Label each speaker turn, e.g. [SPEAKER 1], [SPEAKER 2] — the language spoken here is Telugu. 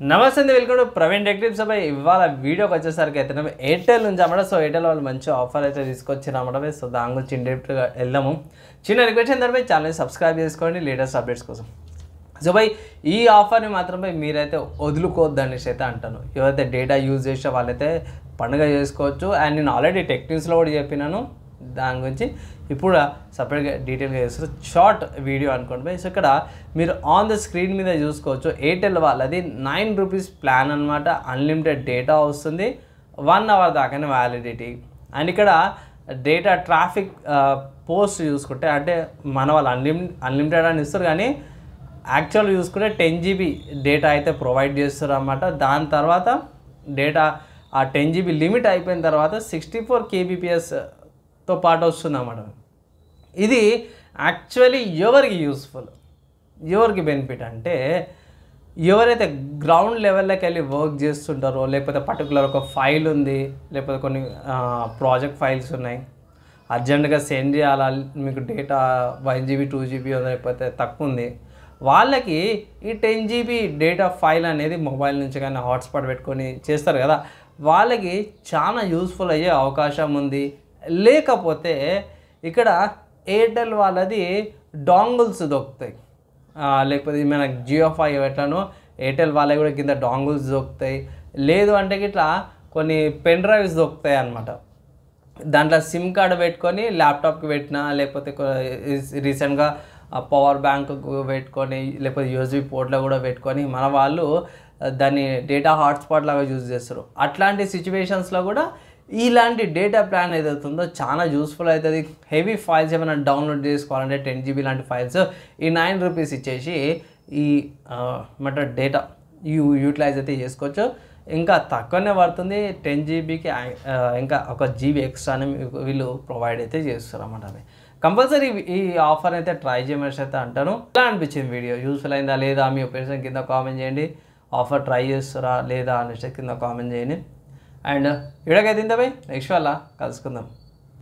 [SPEAKER 1] నమస్తే welcome to Praveen tech tips అబ్బాయి ఇవాళ వీడియోకి వచ్చేసరికి అయితే ఎయిర్టెల్ నుంచి అన్నమాట. సో ఎయిర్టెల్ వాళ్ళు మంచి ఆఫర్ అయితే తీసుకొచ్చిరన్నమాట. సో దాని గురించి ఇండెప్ట్గా వెళ్దాము. చిన్న రిక్వెస్ట్ ఏంటంటే ఛానల్ సబ్స్క్రైబ్ చేసుకోండి లేటెస్ట్ అప్డేట్స్ కోసం. సో బై ఈ ఆఫర్ని మాత్రమే మీరైతే వదులుకోవద్దు అనేసి అయితే అంటాను. ఎవరైతే డేటా యూజ్ చేసే వాళ్ళైతే పండుగ చేసుకోవచ్చు. అండ్ నేను ఆల్రెడీ టెక్ న్యూస్లో కూడా చెప్పినాను దాని గురించి. ఇప్పుడు సపరేట్గా డీటెయిల్గా చేస్తారు షార్ట్ వీడియో అనుకోండి. సో ఇక్కడ మీరు ఆన్ ద స్క్రీన్ మీద చూసుకోవచ్చు ఎయిర్టెల్ వాళ్ళది 9 రూపీస్ ప్లాన్ అనమాట. అన్లిమిటెడ్ డేటా వస్తుంది, 1 అవర్ దాకానే వ్యాలిడిటీ. అండ్ ఇక్కడ డేటా ట్రాఫిక్ పోస్ట్ చూసుకుంటే అంటే మన వాళ్ళు అన్లిమిటెడ్ అని ఇస్తారు, కానీ యాక్చువల్ చూసుకుంటే 10 GB డేటా అయితే ప్రొవైడ్ చేస్తారు అన్నమాట. దాని తర్వాత డేటా ఆ 10 GB లిమిట్ అయిపోయిన తర్వాత 64 kbpsతో పాటు వస్తుంది అన్నమాట. ఇది యాక్చువల్లీ ఎవరికి యూస్ఫుల్, ఎవరికి బెనిఫిట్ అంటే ఎవరైతే గ్రౌండ్ లెవెల్లోకి వెళ్ళి వర్క్ చేస్తుంటారో, లేకపోతే పర్టికులర్ ఒక ఫైల్ ఉంది, లేకపోతే కొన్ని ప్రాజెక్ట్ ఫైల్స్ ఉన్నాయి, అర్జెంటుగా సెండ్ చేయాలా, మీకు డేటా 1 GB 2 GB లేకపోతే తక్కువ ఉంది, వాళ్ళకి ఈ 10 GB డేటా ఫైల్ అనేది మొబైల్ నుంచి కానీ హాట్స్పాట్ పెట్టుకొని చేస్తారు కదా, వాళ్ళకి చాలా యూస్ఫుల్ అయ్యే అవకాశం ఉంది. లేకపోతే ఇక్కడ ఎయిర్టెల్ వాళ్ళది డాంగుల్స్ దొరుకుతాయి, లేకపోతే మన జియో ఫైవ్ ఎట్లానో ఎయిర్టెల్ వాళ్ళకి కూడా కింద డాంగుల్స్ దొరుకుతాయి. లేదు అంటే ఇట్లా కొన్ని పెన్ డ్రైవ్స్ దొరుకుతాయి అన్నమాట. దాంట్లో సిమ్ కార్డు పెట్టుకొని ల్యాప్టాప్కి పెట్టినా, లేకపోతే రీసెంట్గా పవర్ బ్యాంక్కు పెట్టుకొని, లేకపోతే యూఎస్బీ పోర్ట్లో కూడా పెట్టుకొని మన వాళ్ళు దాన్ని డేటా హాట్స్పాట్ లాగా యూజ్ చేస్తారు. అట్లాంటి సిచ్యువేషన్స్లో కూడా ఇలాంటి డేటా ప్లాన్ ఏదైతుందో చాలా యూస్ఫుల్ అవుతుంది. హెవీ ఫైల్స్ ఏమైనా డౌన్లోడ్ చేసుకోవాలంటే 10 GB లాంటి ఫైల్స్ ఈ 9 రూపీస్ ఇచ్చేసి ఈ డేటా యూటిలైజ్ అయితే చేసుకోవచ్చు. ఇంకా తక్కువనే పడుతుంది, 10 GBకి ఇంకా 1 GB ఎక్స్ట్రానే వీళ్ళు ప్రొవైడ్ అయితే చేస్తారు అన్నమాట. అది కంపల్సరీ ఈ ఆఫర్ అయితే ట్రై చేయమని అయితే అంటాను. ఎలా అనిపించింది వీడియో, యూస్ఫుల్ అయిందా లేదా మీ ఒపీనియన్ కింద కామెంట్ చేయండి. ఆఫర్ ట్రై చేస్తారా లేదా అనేసి కింద కామెంట్ చేయండి. అండ్ వీడియోకి అయితే ఇంత పోయి నెక్స్ట్ వల్ల కలుసుకుందాం.